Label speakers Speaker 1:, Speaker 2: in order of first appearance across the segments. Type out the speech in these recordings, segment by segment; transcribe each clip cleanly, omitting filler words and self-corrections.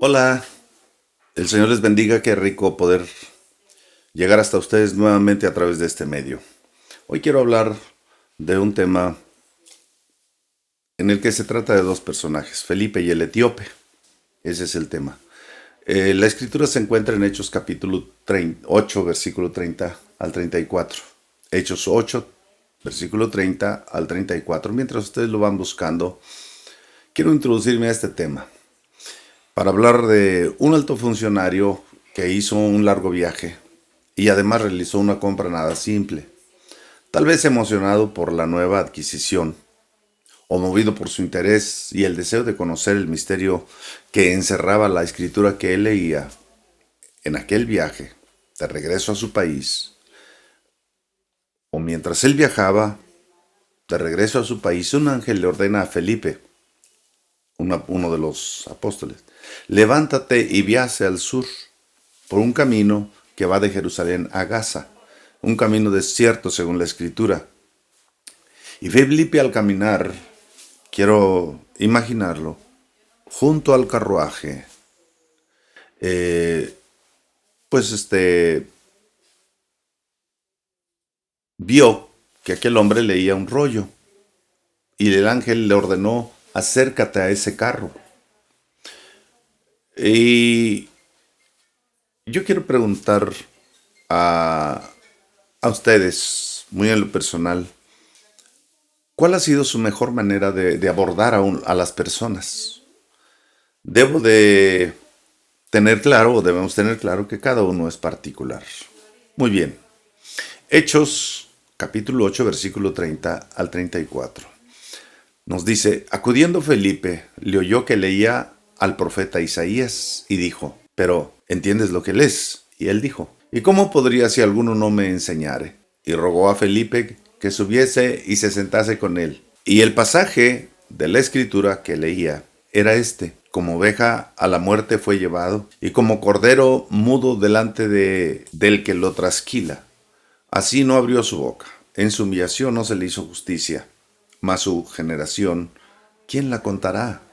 Speaker 1: Hola, el Señor les bendiga, qué rico poder llegar hasta ustedes nuevamente a través de este medio. Hoy quiero hablar de un tema en el que se trata de dos personajes, Felipe y el etíope. Ese es el tema. La escritura se encuentra en Hechos capítulo 8, versículo 30 al 34. Hechos 8, versículo 30 al 34. Mientras ustedes lo van buscando, quiero introducirme a este tema para hablar de un alto funcionario que hizo un largo viaje y además realizó una compra nada simple. Tal vez emocionado por la nueva adquisición o movido por su interés y el deseo de conocer el misterio que encerraba la escritura que él leía en aquel viaje de regreso a su país, o mientras él viajaba de regreso a su país, un ángel le ordena a Felipe, uno de los apóstoles: levántate y viaje al sur por un camino que va de Jerusalén a Gaza, un camino desierto según la escritura. Y Felipe, al caminar, quiero imaginarlo, junto al carruaje, eh, pues vio que aquel hombre leía un rollo y el ángel le ordenó: acércate a ese carro. Y yo quiero preguntar a, a ustedes, muy en lo personal, ¿cuál ha sido su mejor manera de abordar a las personas? Debo de tener claro, o debemos tener claro, que cada uno es particular. Muy bien. Hechos, capítulo 8, versículo 30 al 34. Nos dice: acudiendo Felipe, le oyó que leía al profeta Isaías y dijo: pero, ¿entiendes lo que lees? Y él dijo: ¿y cómo podría si alguno no me enseñare? Y rogó a Felipe que subiese y se sentase con él. Y el pasaje de la escritura que leía era este: como oveja a la muerte fue llevado, y como cordero mudo delante del que lo trasquila, así no abrió su boca. En su humillación no se le hizo justicia. Mas su generación, ¿quién la contará?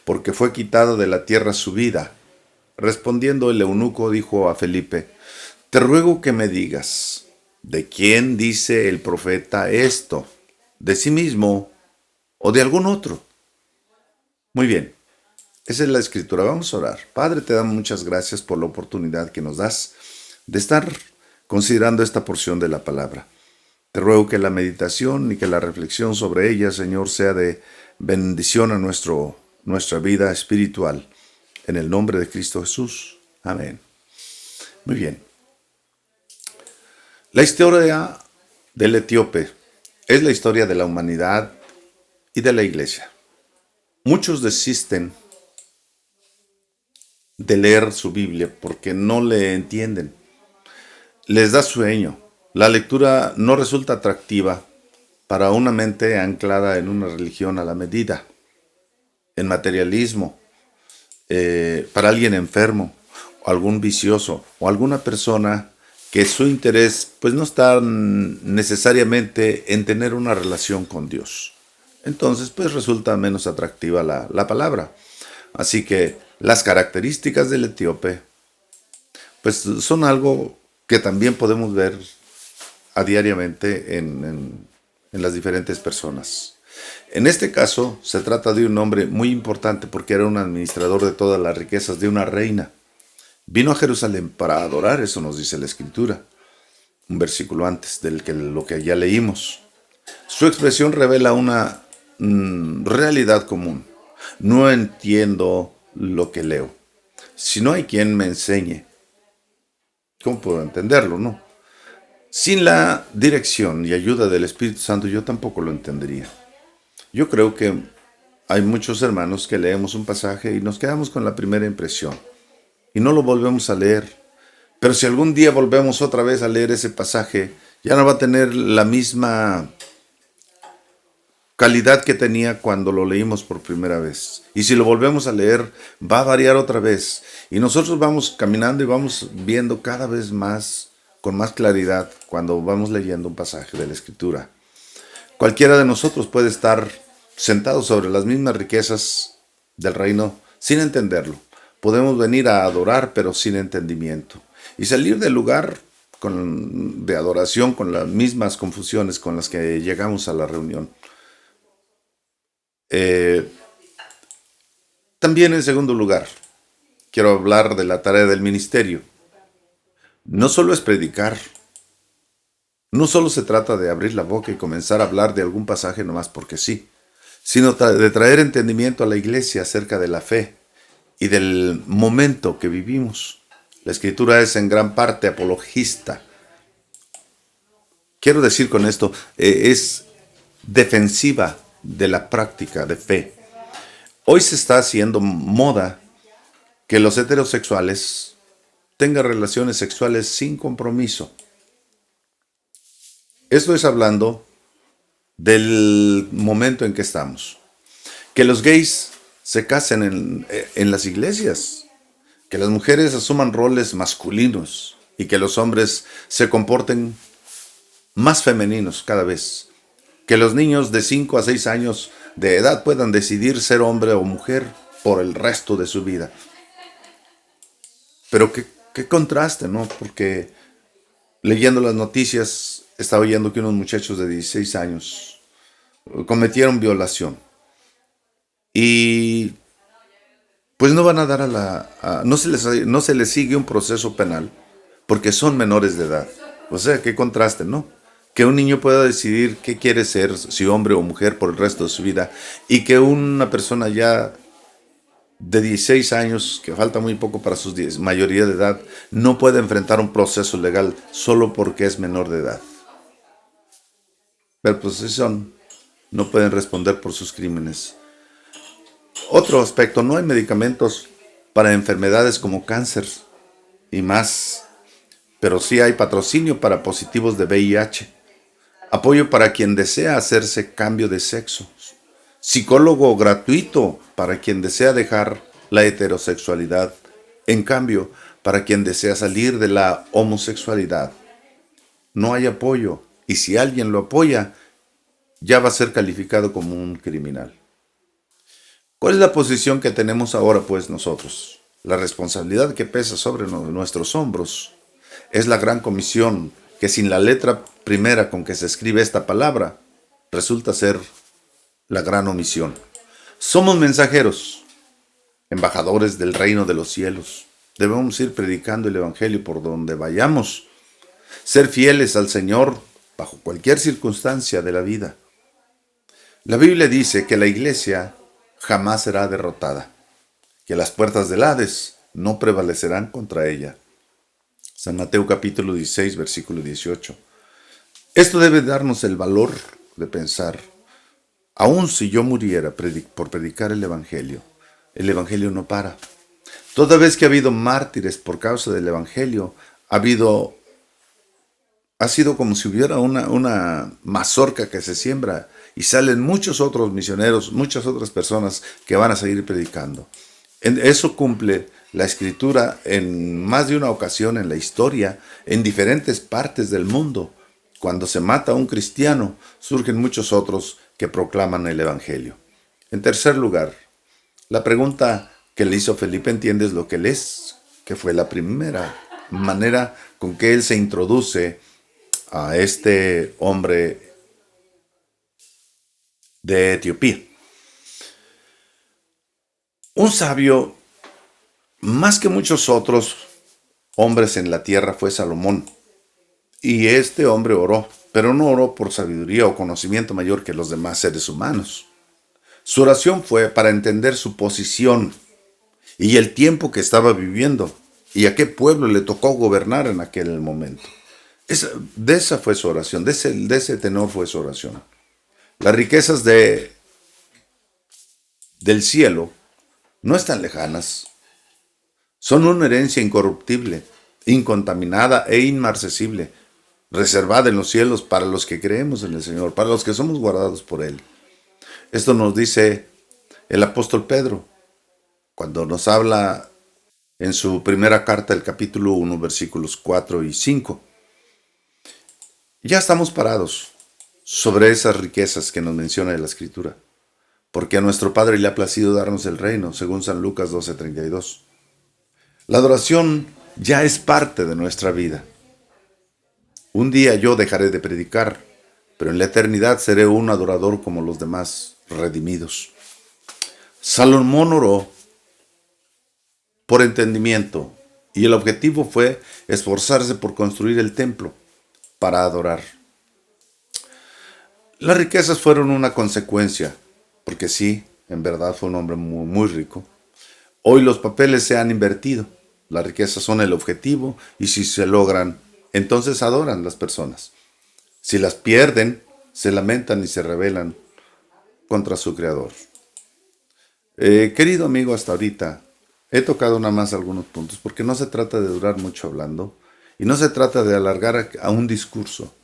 Speaker 1: Porque fue quitado de la tierra su vida. Respondiendo el eunuco dijo a Felipe: te ruego que me digas, ¿de quién dice el profeta esto? ¿De sí mismo o de algún otro? Muy bien, esa es la escritura. Vamos a orar. Padre, te damos muchas gracias por la oportunidad que nos das de estar considerando esta porción de la palabra. Te ruego que la meditación y que la reflexión sobre ella, Señor, sea de bendición a nuestra vida espiritual. En el nombre de Cristo Jesús. Amén. Muy bien. La historia del etíope es la historia de la humanidad y de la iglesia. Muchos desisten de leer su Biblia porque no le entienden. Les da sueño. La lectura no resulta atractiva para una mente anclada en una religión a la medida, en materialismo, para alguien enfermo, o algún vicioso, o alguna persona que su interés pues no está necesariamente en tener una relación con Dios. Entonces pues resulta menos atractiva la palabra. Así que las características del etíope pues son algo que también podemos ver a diariamente en las diferentes personas. En este caso se trata de un hombre muy importante porque era un administrador de todas las riquezas de una reina. Vino a Jerusalén para adorar, eso nos dice la escritura, un versículo antes del que lo que ya leímos. Su expresión revela una realidad común. No entiendo lo que leo. Si no hay quien me enseñe, ¿cómo puedo entenderlo, no? Sin la dirección y ayuda del Espíritu Santo yo tampoco lo entendería. Yo creo que hay muchos hermanos que leemos un pasaje y nos quedamos con la primera impresión y no lo volvemos a leer. Pero si algún día volvemos otra vez a leer ese pasaje, ya no va a tener la misma calidad que tenía cuando lo leímos por primera vez. Y si lo volvemos a leer, va a variar otra vez. Y nosotros vamos caminando y vamos viendo cada vez más, con más claridad, cuando vamos leyendo un pasaje de la Escritura. Cualquiera de nosotros puede estar sentado sobre las mismas riquezas del reino sin entenderlo, podemos venir a adorar pero sin entendimiento y salir del lugar de adoración con las mismas confusiones con las que llegamos a la reunión. Eh, También en segundo lugar, quiero hablar de la tarea del ministerio. No solo es predicar, no solo se trata de abrir la boca y comenzar a hablar de algún pasaje nomás porque sí, sino de traer entendimiento a la iglesia acerca de la fe y del momento que vivimos. La escritura es en gran parte apologista. Quiero decir con esto, es defensiva de la práctica de fe. Hoy se está haciendo moda que los heterosexuales tengan relaciones sexuales sin compromiso. Esto es hablando del momento en que estamos. Que los gays se casen en las iglesias, que las mujeres asuman roles masculinos y que los hombres se comporten más femeninos cada vez, que los niños de 5 a 6 años de edad puedan decidir ser hombre o mujer por el resto de su vida. Pero qué contraste, ¿no? Porque leyendo las noticias estaba oyendo que unos muchachos de 16 años cometieron violación y pues no van a dar no se les sigue un proceso penal porque son menores de edad. O sea, qué contraste, ¿no? Que un niño pueda decidir qué quiere ser, si hombre o mujer, por el resto de su vida, y que una persona ya de 16 años, que falta muy poco para su mayoría de edad, no puede enfrentar un proceso legal solo porque es menor de edad. Pero pues no pueden responder por sus crímenes. Otro aspecto, no hay medicamentos para enfermedades como cáncer y más, pero sí hay patrocinio para positivos de VIH, apoyo para quien desea hacerse cambio de sexo, psicólogo gratuito para quien desea dejar la heterosexualidad, en cambio, para quien desea salir de la homosexualidad, no hay apoyo, y si alguien lo apoya, ya va a ser calificado como un criminal. ¿Cuál es la posición que tenemos ahora, pues, nosotros? La responsabilidad que pesa sobre nuestros hombros es la gran comisión que sin la letra primera con que se escribe esta palabra resulta ser la gran omisión. Somos mensajeros, embajadores del reino de los cielos. Debemos ir predicando el evangelio por donde vayamos, ser fieles al Señor bajo cualquier circunstancia de la vida. La Biblia dice que la iglesia jamás será derrotada, que las puertas del Hades no prevalecerán contra ella. San Mateo capítulo 16, versículo 18. Esto debe darnos el valor de pensar, aun si yo muriera por predicar el Evangelio no para. Toda vez que ha habido mártires por causa del Evangelio, ha sido como si hubiera una mazorca que se siembra y salen muchos otros misioneros, muchas otras personas que van a seguir predicando. Eso cumple la Escritura en más de una ocasión en la historia, en diferentes partes del mundo. Cuando se mata a un cristiano, surgen muchos otros que proclaman el Evangelio. En tercer lugar, la pregunta que le hizo Felipe, ¿entiendes lo que él es? Que fue la primera manera con que él se introduce a este hombre de Etiopía. Un sabio, más que muchos otros hombres en la tierra, fue Salomón. Y este hombre oró, pero no oró por sabiduría o conocimiento mayor que los demás seres humanos. Su oración fue para entender su posición y el tiempo que estaba viviendo y a qué pueblo le tocó gobernar en aquel momento. De esa fue su oración, de ese tenor fue su oración. Las riquezas del cielo no están lejanas. Son una herencia incorruptible, incontaminada e inmarcesible, reservada en los cielos para los que creemos en el Señor, para los que somos guardados por Él. Esto nos dice el apóstol Pedro, cuando nos habla en su primera carta, el capítulo 1, versículos 4 y 5. Ya estamos parados sobre esas riquezas que nos menciona la Escritura, porque a nuestro Padre le ha placido darnos el reino, según San Lucas 12:32. La adoración ya es parte de nuestra vida. Un día yo dejaré de predicar, pero en la eternidad seré un adorador como los demás redimidos. Salomón oró por entendimiento y el objetivo fue esforzarse por construir el templo para adorar. Las riquezas fueron una consecuencia, porque sí, en verdad fue un hombre muy, muy rico. Hoy los papeles se han invertido. Las riquezas son el objetivo y si se logran, entonces adoran las personas. Si las pierden, se lamentan y se rebelan contra su creador. Querido amigo, hasta ahorita he tocado nada más algunos puntos porque no se trata de durar mucho hablando y no se trata de alargar a un discurso.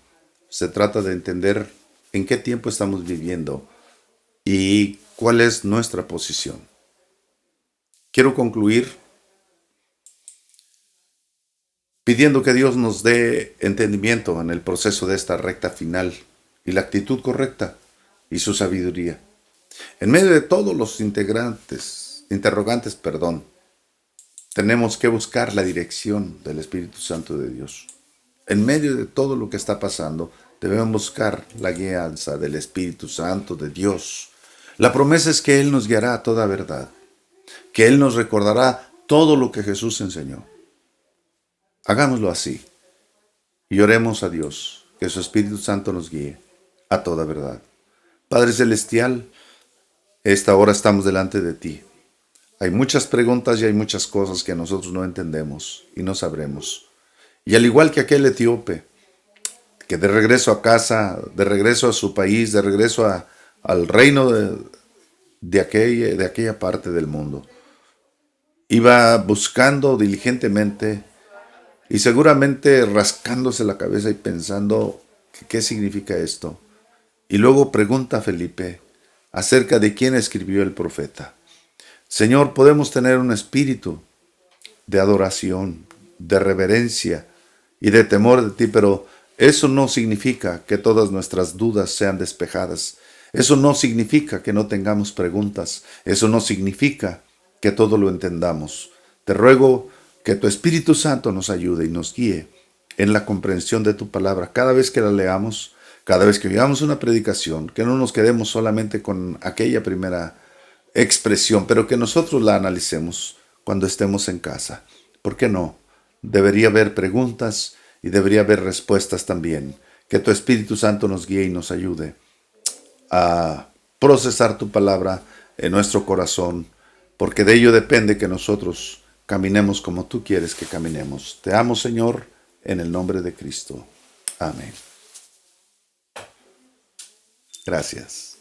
Speaker 1: Se trata de entender en qué tiempo estamos viviendo y cuál es nuestra posición. Quiero concluir pidiendo que Dios nos dé entendimiento en el proceso de esta recta final y la actitud correcta y su sabiduría. En medio de todos los interrogantes, tenemos que buscar la dirección del Espíritu Santo de Dios. En medio de todo lo que está pasando, debemos buscar la guianza del Espíritu Santo de Dios. La promesa es que Él nos guiará a toda verdad, que Él nos recordará todo lo que Jesús enseñó. Hagámoslo así y oremos a Dios, que su Espíritu Santo nos guíe a toda verdad. Padre Celestial, esta hora estamos delante de ti. Hay muchas preguntas y hay muchas cosas que nosotros no entendemos y no sabremos. Y al igual que aquel etíope, que de regreso a casa, de regreso a su país, de regreso al reino de aquella parte del mundo, iba buscando diligentemente y seguramente rascándose la cabeza y pensando qué significa esto. Y luego pregunta a Felipe acerca de quién escribió el profeta. Señor, podemos tener un espíritu de adoración, de reverencia y de temor de ti, pero eso no significa que todas nuestras dudas sean despejadas. Eso no significa que no tengamos preguntas. Eso no significa que todo lo entendamos. Te ruego que tu Espíritu Santo nos ayude y nos guíe en la comprensión de tu palabra. Cada vez que la leamos, cada vez que oigamos una predicación, que no nos quedemos solamente con aquella primera expresión, pero que nosotros la analicemos cuando estemos en casa. ¿Por qué no? Debería haber preguntas y debería haber respuestas también. Que tu Espíritu Santo nos guíe y nos ayude a procesar tu palabra en nuestro corazón, porque de ello depende que nosotros caminemos como tú quieres que caminemos. Te amo, Señor, en el nombre de Cristo. Amén. Gracias.